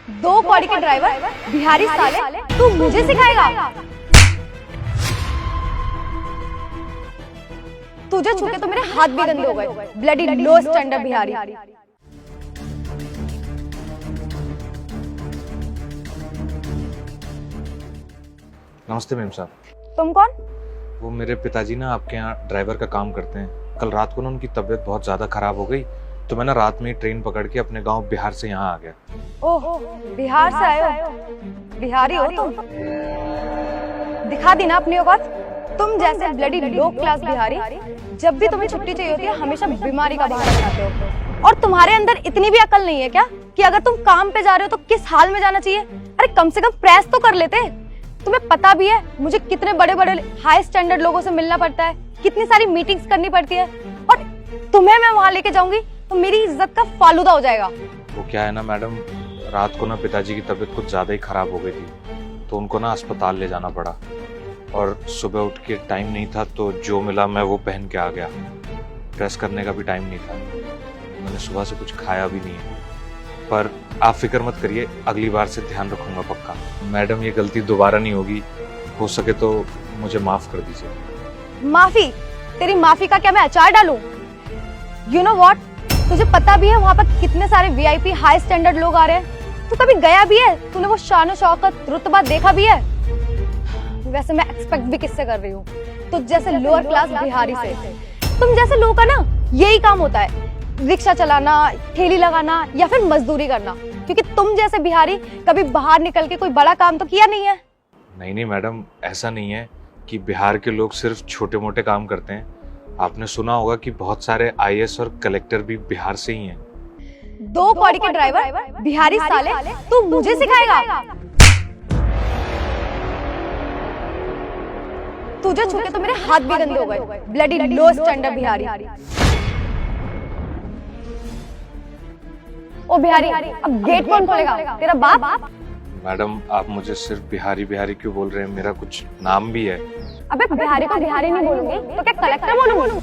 दो कौड़ी के ड्राइवर बिहारी साले, तू मुझे सिखाएगा? तुझे छू के तो मेरे हाथ भी गंदे हो गए, ब्लडी लो स्टैंडर्ड बिहारी। नमस्ते मैम साहब। तुम कौन? वो मेरे पिताजी ना आपके यहाँ ड्राइवर का काम करते हैं। कल रात को ना उनकी तबीयत बहुत ज़्यादा खराब हो गई, तो मैं ना रात में ही ट्रेन पकड़ के अपने गांव बिहार से यहाँ आ गया। ओह, बिहार से आए हो? बिहारी हो तुम? दिखा दी ना अपनी औकात। तुम जैसे ब्लडी लो क्लास बिहारी जब भी तुम्हें छुट्टी चाहिए होती है हमेशा बीमारी का बहाना बनाते हो। और तुम्हारे अंदर इतनी भी अकल नहीं है क्या कि अगर तुम काम पे जा रहे हो तो किस हाल में जाना चाहिए? अरे कम से कम प्रेस तो कर लेते। तुम्हें पता भी है मुझे कितने बड़े बड़े हाई स्टैंडर्ड लोगों से मिलना पड़ता है, कितनी सारी मीटिंग्स करनी पड़ती है, और तुम्हें मैं वहां लेके जाऊंगी तो मेरी इज्जत का फालूदा हो जाएगा। वो क्या है ना मैडम, रात को ना पिताजी की तबीयत कुछ ज़्यादा ही खराब हो गई थी, तो उनको ना अस्पताल ले जाना पड़ा। और सुबह उठ के टाइम नहीं था, तो जो मिला मैं वो पहन के आ गया। प्रेस करने का भी टाइम नहीं था, मैंने सुबह से कुछ खाया भी नहीं है। पर आप फिक्र मत करिए, अगली बार से ध्यान रखूंगा पक्का। मैडम ये गलती दोबारा नहीं होगी, हो सके तो मुझे माफ कर दीजिए। माफी? तेरी माफी का क्या मैं अचार डालूं? यू नो व्हाट, तुझे पता भी है वहाँ पर कितने सारे वीआईपी हाई स्टैंडर्ड लोग आ रहे हैं? तू कभी गया भी है? तूने वो शान शौकत रुतबा देखा भी है? वैसे मैं एक्सपेक्ट भी किससे कर रही हूँ? तो जैसे लोअर क्लास बिहारी से। तुम जैसे लोगों का ना यही काम होता है, रिक्शा चलाना, ठेली लगाना या फिर मजदूरी करना, क्योंकि तुम जैसे बिहारी कभी बाहर निकल के कोई बड़ा काम तो किया नहीं है। नहीं मैडम, ऐसा नहीं है कि बिहार के लोग सिर्फ छोटे मोटे काम करते हैं। आपने सुना होगा कि बहुत सारे आईएएस और कलेक्टर भी बिहार से ही हैं। दो कौड़ी के ड्राइवर बिहारी साले, तू मुझे सिखाएगा? तुझे छू के तो मेरे हाथ भी गंदे हो गए, ब्लडी लो स्टैंडर्ड बिहारी। ओ बिहारी, अब गेट कौन खोलेगा? तेरा बाप? मैडम आप मुझे सिर्फ बिहारी बिहारी क्यों बोल रहे हैं? मेरा कुछ नाम भी है। अबे बिहारी को बिहारी नहीं बोलूंगी तो क्या कलेक्टर बोलूंगी?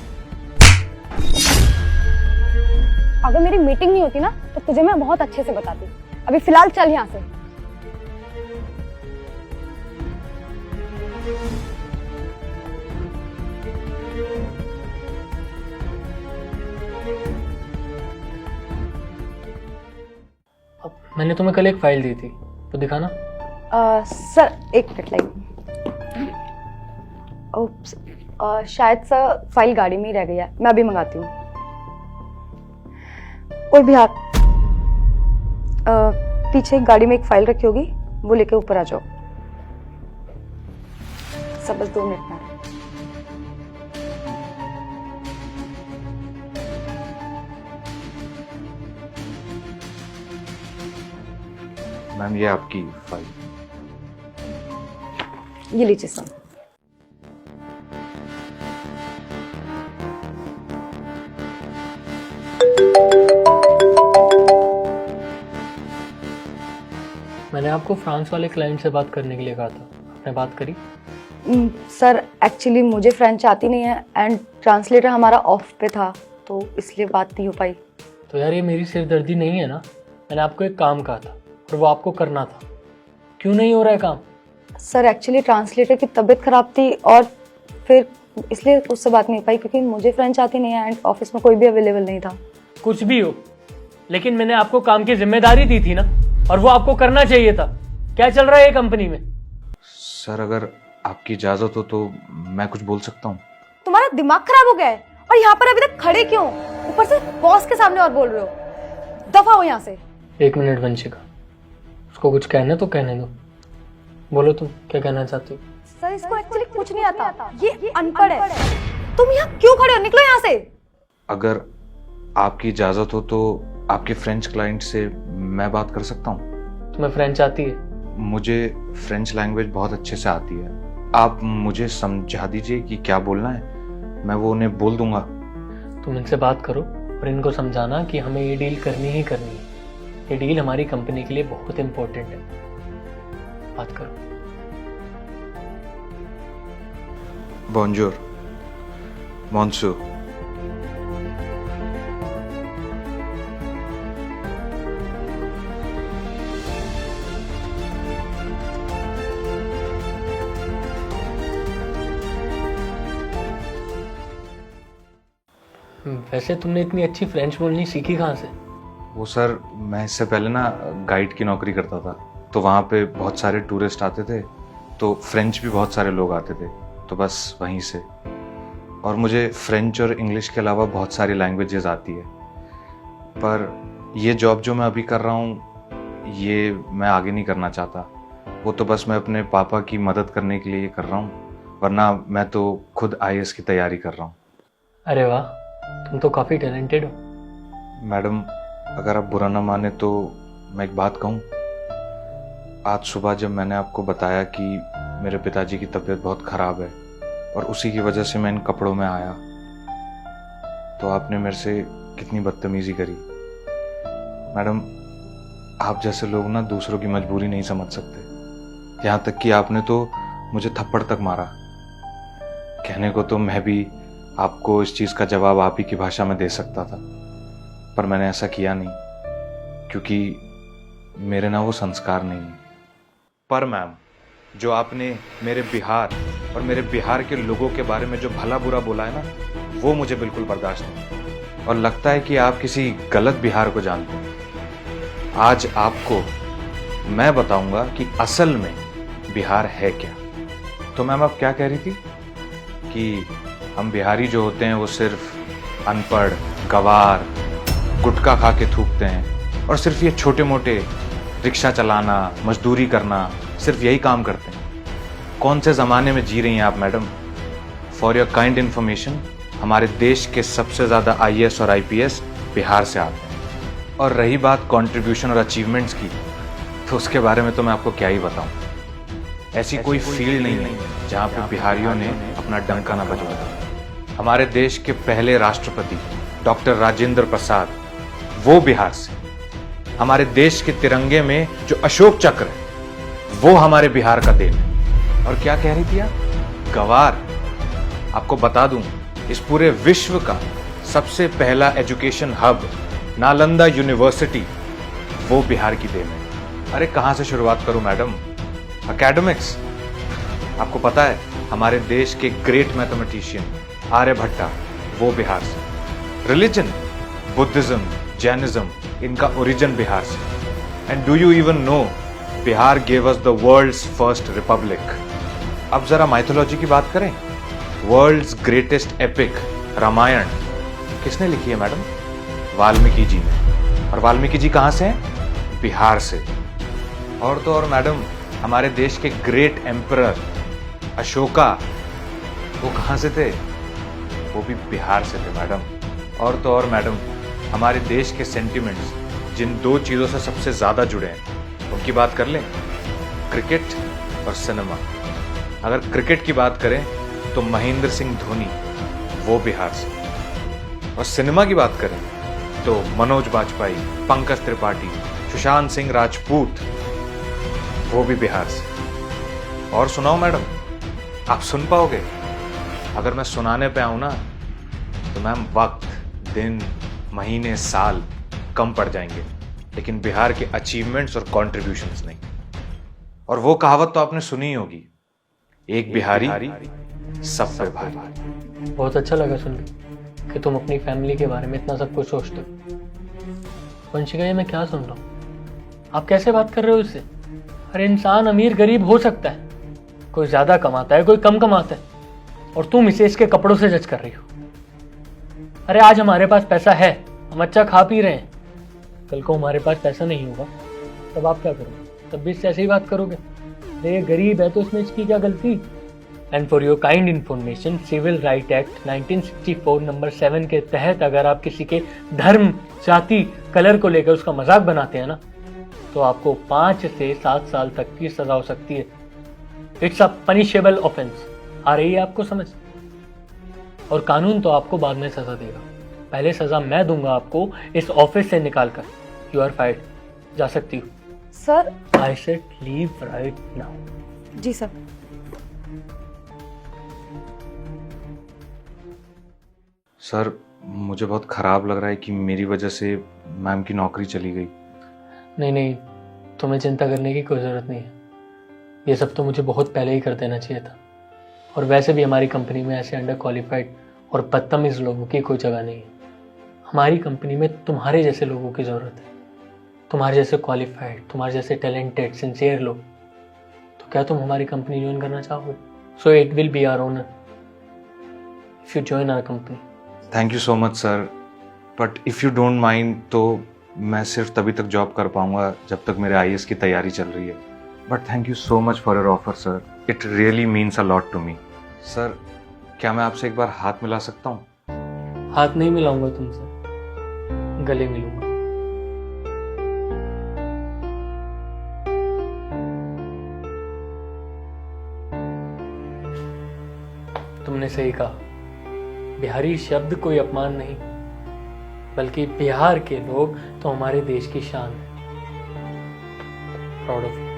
अगर मेरी मीटिंग नहीं होती ना तो तुझे मैं बहुत अच्छे से बताती। अभी फिलहाल चल यहाँ से। मैंने तुम्हें कल एक फाइल दी थी, तो दिखाना। सर एक मिनट लाइए। शायद सर फाइल गाड़ी में ही रह गई है, मैं अभी मंगाती हूँ। कोई भी हाथ पीछे एक गाड़ी में एक फाइल रखी होगी, वो लेके ऊपर आ जाओ। सब बस 2 मिनट में। मैम ये आपकी फाइल। ये लीजिए सर। मैंने आपको फ्रांस वाले क्लाइंट से बात करने के लिए कहा था, आपने बात करी? सर एक्चुअली मुझे फ्रेंच आती नहीं है एंड ट्रांसलेटर हमारा ऑफ पे था, तो इसलिए बात नहीं हो पाई। तो यार ये मेरी सिरदर्दी नहीं है ना, मैंने आपको एक काम कहा था और वो आपको करना था। क्यों नहीं हो रहा है काम? सर एक्चुअली ट्रांसलेटर की तबीयत खराब थी और फिर इसलिए उससे बात नहीं हो पाई, क्योंकि मुझे फ्रेंच आती नहीं है एंड ऑफिस में कोई भी अवेलेबल नहीं था। कुछ भी हो, लेकिन मैंने आपको काम की जिम्मेदारी दी थी ना, और वो आपको करना चाहिए था। क्या चल रहा है ये कंपनी में? सर अगर आपकी इजाजत हो तो मैं कुछ बोल सकता हूँ। तुम्हारा दिमाग खराब हो गया है? और यहाँ पर अभी तक खड़े क्यों? ऊपर से बॉस के सामने और बोल रहे हो। दफा हो यहाँ से। 1 मिनट वंशिका, उसको कुछ कहने तो कहने दो। बोलो तुम क्या कहना चाहते हो? सर इसको एक्चुअली कुछ नहीं आता, ये अनपढ़ है। तुम यहाँ क्यों खड़े हो? निकलो यहाँ से। अगर आपकी इजाजत हो तो आपके फ्रेंच क्लाइंट से मैं बात कर सकता हूँ। तुम्हें फ्रेंच आती है? मुझे फ्रेंच लैंग्वेज बहुत अच्छे से आती है। आप मुझे समझा दीजिए कि क्या बोलना है, मैं वो उन्हें बोल दूंगा। तुम इनसे बात करो और इनको समझाना कि हमें ये डील करनी ही करनी है। ये डील हमारी कंपनी के लिए बहुत इंपॉर्टेंट है। बात करो। बॉन्जोर मॉन्सू। वैसे तुमने इतनी अच्छी फ्रेंच बोलनी सीखी कहाँ से? वो सर, मैं इससे पहले ना गाइड की नौकरी करता था, तो वहाँ पे बहुत सारे टूरिस्ट आते थे, तो फ्रेंच भी बहुत सारे लोग आते थे, तो बस वहीं से। और मुझे फ्रेंच और इंग्लिश के अलावा बहुत सारी लैंग्वेजेस आती है, पर ये जॉब जो मैं अभी कर रहा हूँ ये मैं आगे नहीं करना चाहता। वो तो बस मैं अपने पापा की मदद करने के लिए ये कर रहा हूँ, वरना मैं तो खुद IAS की तैयारी कर रहा हूँ। अरे वाह, तुम तो काफ़ी टैलेंटेड हो। मैडम, अगर आप बुरा ना माने तो मैं एक बात कहूँ। आज सुबह जब मैंने आपको बताया कि मेरे पिताजी की तबीयत बहुत ख़राब है और उसी की वजह से मैं इन कपड़ों में आया, तो आपने मेरे से कितनी बदतमीज़ी करी। मैडम, आप जैसे लोग ना दूसरों की मजबूरी नहीं समझ सकते। यहाँ तक कि आपने तो मुझे थप्पड़ तक मारा। कहने को तो मैं भी आपको इस चीज़ का जवाब आप ही की भाषा में दे सकता था, पर मैंने ऐसा किया नहीं, क्योंकि मेरे ना वो संस्कार नहीं है। पर मैम, जो आपने मेरे बिहार और मेरे बिहार के लोगों के बारे में जो भला बुरा बोला है ना, वो मुझे बिल्कुल बर्दाश्त नहीं, और लगता है कि आप किसी गलत बिहार को जानते हैं। आज आपको मैं बताऊंगा कि असल में बिहार है क्या। तो मैम, आप क्या कह रही थी कि हम बिहारी जो होते हैं वो सिर्फ अनपढ़, गवार, गुटखा खा के थूकते हैं और सिर्फ ये छोटे मोटे रिक्शा चलाना, मजदूरी करना, सिर्फ यही काम करते हैं। कौन से ज़माने में जी रही हैं आप madam? For your kind information, हमारे देश के सबसे ज़्यादा IAS और IPS बिहार से आते हैं। और रही बात कंट्रीब्यूशन और अचीवमेंट्स की, तो उसके बारे में तो मैं आपको क्या ही बताऊं। ऐसी कोई फील्ड नहीं है जहां पे बिहारियों ने अपना डंका ना बजवाया। हमारे देश के पहले राष्ट्रपति डॉक्टर राजेंद्र प्रसाद, वो बिहार से। हमारे देश के तिरंगे में जो अशोक चक्र है वो हमारे बिहार का देन है। और क्या कह रही थी आप? गवार। आपको बता दूं, इस पूरे विश्व का सबसे पहला एजुकेशन हब नालंदा यूनिवर्सिटी वो बिहार की देन है। अरे कहां से शुरुआत करूं मैडम? एकेडमिक्स, आपको पता है हमारे देश के ग्रेट मैथमेटिशियन आर्यभट्टा, वो बिहार से। रिलीजन, बुद्धिज्म, जैनिज्म, इनका ओरिजिन बिहार से। And do you even know, Bihar gave us the world's first republic. अब जरा माइथोलॉजी की बात करें। वर्ल्ड्स ग्रेटेस्ट एपिक रामायण किसने लिखी है मैडम? वाल्मीकि जी ने। और वाल्मीकि जी कहां से हैं? बिहार से। और तो और मैडम, हमारे देश के ग्रेट एम्परर अशोका, वो कहां से थे? वो भी बिहार से थे मैडम। और तो और मैडम, हमारे देश के सेंटिमेंट्स जिन दो चीज़ों से सबसे ज़्यादा जुड़े हैं उनकी बात कर लें, क्रिकेट और सिनेमा। अगर क्रिकेट की बात करें तो महेंद्र सिंह धोनी, वो बिहार से। और सिनेमा की बात करें तो मनोज बाजपेयी, पंकज त्रिपाठी, सुशांत सिंह राजपूत, वो भी बिहार से। और सुनाओ मैडम, आप सुन पाओगे? अगर मैं सुनाने पे आऊं ना तो मैम वक्त, दिन, महीने, साल कम पड़ जाएंगे, लेकिन बिहार के अचीवमेंट्स और कॉन्ट्रीब्यूशंस नहीं। और वो कहावत तो आपने सुनी ही होगी, एक बिहारी सब पे भारी। बहुत अच्छा लगा सुन के कि तुम अपनी फैमिली के बारे में इतना सब कुछ सोचते हो। वंशिका, ये मैं क्या सुन रहा हूँ? आप कैसे बात कर रहे हो इससे? हर इंसान अमीर गरीब हो सकता है, कोई ज्यादा कमाता है, कोई कम कमाता है, और तुम इसे इसके कपड़ों से जज कर रही हो। अरे आज हमारे पास पैसा है, हम अच्छा खा पी रहे हैं, कल को हमारे पास पैसा नहीं होगा, तब आप क्या करोगे? तब भी इससे ऐसे ही बात करोगे? अरे गरीब है तो इसमें इसकी क्या गलती? And for your kind information, civil right act 1964 number 7 के तहत अगर आप किसी के धर्म, जाति, कलर को लेकर उसका मजाक बनाते हैं ना, तो आपको 5 से 7 साल तक की सजा हो सकती है। It's a punishable offence. आ रही है आपको समझ? और कानून तो आपको बाद में सजा देगा, पहले सजा मैं दूंगा आपको इस ऑफिस से निकाल कर। यू आर फाइर्ड, जा सकती हो। Sir. I said leave right now. जी सर। सर, मुझे बहुत ख़राब लग रहा है कि मेरी वजह से मैम की नौकरी चली गई। नहीं, तुम्हें चिंता करने की कोई ज़रूरत नहीं है। ये सब तो मुझे बहुत पहले ही कर देना चाहिए था। और वैसे भी हमारी कंपनी में ऐसे अंडर क्वालिफाइड और बदतमीज़ लोगों की कोई जगह नहीं है। हमारी कंपनी में तुम्हारे जैसे लोगों की ज़रूरत है, तुम्हारे जैसे क्वालिफाइड, तुम्हारे जैसे टैलेंटेड, सिंसियर लोग। तो क्या तुम हमारी कंपनी ज्वाइन करना चाहोगे? So it will be our honour if you join our company. Thank you so much sir, but if you don't mind तो मैं सिर्फ तभी तक जॉब कर पाऊंगा जब तक मेरे IAS की तैयारी चल रही है। But thank you so much for your offer sir, it really means a lot to me. Sir क्या मैं आपसे एक बार हाथ मिला सकता हूँ? हाथ नहीं मिलाऊंगा तुमसे, गले मिलूंगा। तुमने सही कहा, बिहारी शब्द कोई अपमान नहीं, बल्कि बिहार के लोग तो हमारे देश की शान है। Proud of you.